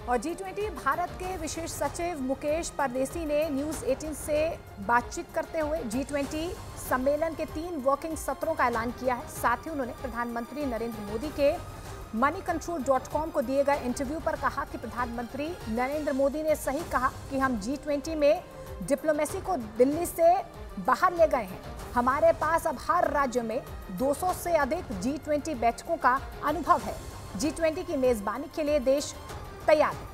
और G20 भारत के विशेष सचिव मुकेश परदेसी ने न्यूज़ 18 से बातचीत करते हुए G20 सम्मेलन के 3 वर्किंग सत्रों का ऐलान किया है। साथ ही उन्होंने प्रधानमंत्री नरेंद्र मोदी के moneycontrol.com को दिए गए इंटरव्यू पर कहा कि प्रधानमंत्री नरेंद्र मोदी ने सही कहा कि हम G20 में डिप्लोमेसी को दिल्ली से बाहर ले गए हैं। हमारे पास अब हर राज्य में 200 से अधिक G20 बैठकों का अनुभव है। G20 की मेजबानी के लिए देश तैयार है।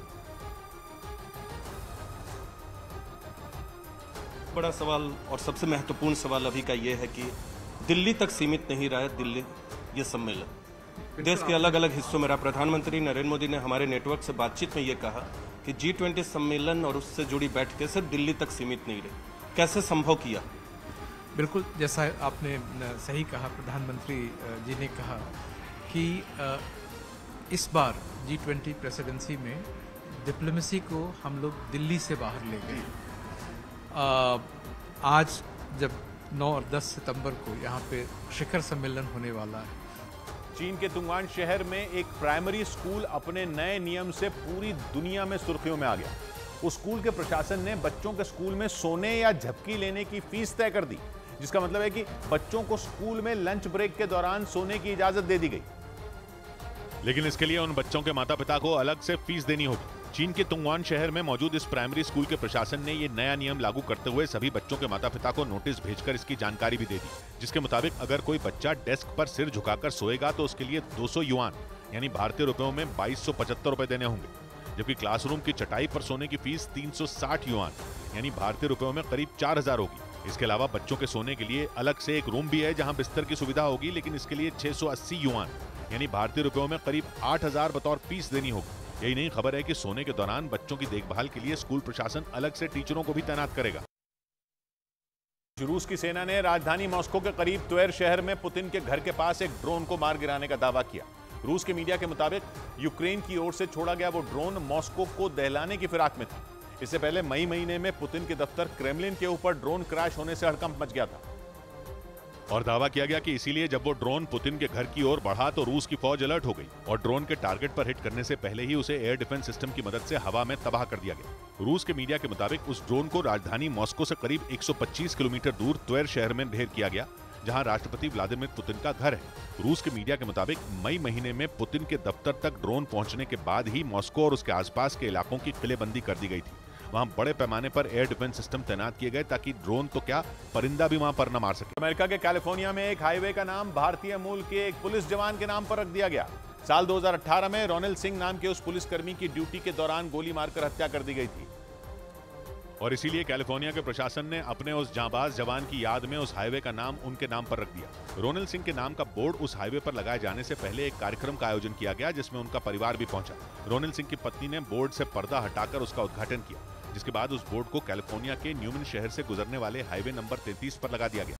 बड़ा सवाल और सबसे महत्वपूर्ण सवाल अभी का यह है कि दिल्ली तक सीमित नहीं रहा है। दिल्ली ये सम्मेलन देश के अलग अलग हिस्सों में रहा। प्रधानमंत्री नरेंद्र मोदी ने हमारे नेटवर्क से बातचीत में ये कहा कि G20 सम्मेलन और उससे जुड़ी बैठकें सिर्फ दिल्ली तक सीमित नहीं रही। कैसे संभव किया? बिल्कुल, जैसा आपने सही कहा, प्रधानमंत्री जी ने कहा कि इस बार G20 प्रेसिडेंसी में डिप्लोमेसी को हम लोग दिल्ली से बाहर ले गए। आज जब 9 और 10 सितंबर को यहाँ पे शिखर सम्मेलन होने वाला है। चीन के तुंगान शहर में एक प्राइमरी स्कूल अपने नए नियम से पूरी दुनिया में सुर्खियों में आ गया। उस स्कूल के प्रशासन ने बच्चों के स्कूल में सोने या झपकी लेने की फीस तय कर दी, जिसका मतलब है कि बच्चों को स्कूल में लंच ब्रेक के दौरान सोने की इजाजत दे दी गई। लेकिन इसके लिए उन बच्चों के माता पिता को अलग से फीस देनी होगी। चीन के तुंगवान शहर में मौजूद इस प्राइमरी स्कूल के प्रशासन ने ये नया नियम लागू करते हुए सभी बच्चों के माता पिता को नोटिस भेजकर इसकी जानकारी भी दे दी, जिसके मुताबिक अगर कोई बच्चा डेस्क पर सिर झुकाकर सोएगा तो उसके लिए 200 युआन यानी भारतीय रुपयों में 2275 रुपए देने होंगे, जबकि क्लासरूम की चटाई पर सोने की फीस 360 युआन यानी भारतीय रुपयों में करीब 4000 होगी। इसके अलावा बच्चों के सोने के लिए अलग से एक रूम भी है जहां बिस्तर की सुविधा होगी, लेकिन इसके लिए 680 युआन यानी भारतीय रुपयों में करीब 8000 बतौर फीस देनी होगी। यही नहीं, खबर है कि सोने के दौरान बच्चों की देखभाल के लिए स्कूल प्रशासन अलग से टीचरों को भी तैनात करेगा। रूस की सेना ने राजधानी मॉस्को के करीब त्वेर शहर में पुतिन के घर के पास एक ड्रोन को मार गिराने का दावा किया। रूस के मीडिया के मुताबिक यूक्रेन की ओर से छोड़ा गया वो ड्रोन मॉस्को को दहलाने की फिराक में था। इससे पहले मई महीने में पुतिन के दफ्तर क्रेमलिन के ऊपर ड्रोन क्रैश होने से हड़कंप मच गया था और दावा किया गया कि इसीलिए जब वो ड्रोन पुतिन के घर की ओर बढ़ा तो रूस की फौज अलर्ट हो गई और ड्रोन के टारगेट पर हिट करने से पहले ही उसे एयर डिफेंस सिस्टम की मदद से हवा में तबाह कर दिया गया। रूस के मीडिया के मुताबिक उस ड्रोन को राजधानी मॉस्को से करीब 125 किलोमीटर दूर त्वेर शहर में ढेर किया गया, जहां राष्ट्रपति व्लादिमीर पुतिन का घर है। रूस के मीडिया के मुताबिक मई महीने में पुतिन के दफ्तर तक ड्रोन पहुंचने के बाद ही मॉस्को और उसके आसपास के इलाकों की किलेबंदी कर दी गई थी। वहां बड़े पैमाने पर एयर डिफेंस सिस्टम तैनात किए गए ताकि ड्रोन तो क्या, परिंदा भी वहां पर न मार सके। अमेरिका के कैलिफोर्निया में एक हाईवे का नाम भारतीय मूल के एक पुलिस जवान के नाम पर रख दिया गया। साल 2018 में रोनेल सिंह नाम के उस पुलिसकर्मी की ड्यूटी के दौरान गोली मारकर हत्या कर दी गई थी और इसीलिए कैलिफोर्निया के प्रशासन ने अपने उस जांबाज जवान की याद में उस हाईवे का नाम उनके नाम पर रख दिया। रोनेल सिंह के नाम का बोर्ड उस हाईवे पर लगाए जाने से पहले एक कार्यक्रम का आयोजन किया गया, जिसमें उनका परिवार भी पहुंचा। रोनेल सिंह की पत्नी ने बोर्ड से पर्दा हटाकर उसका उद्घाटन किया, जिसके बाद उस बोर्ड को कैलिफोर्निया के न्यूमन शहर से गुजरने वाले हाईवे नंबर 33 पर लगा दिया गया।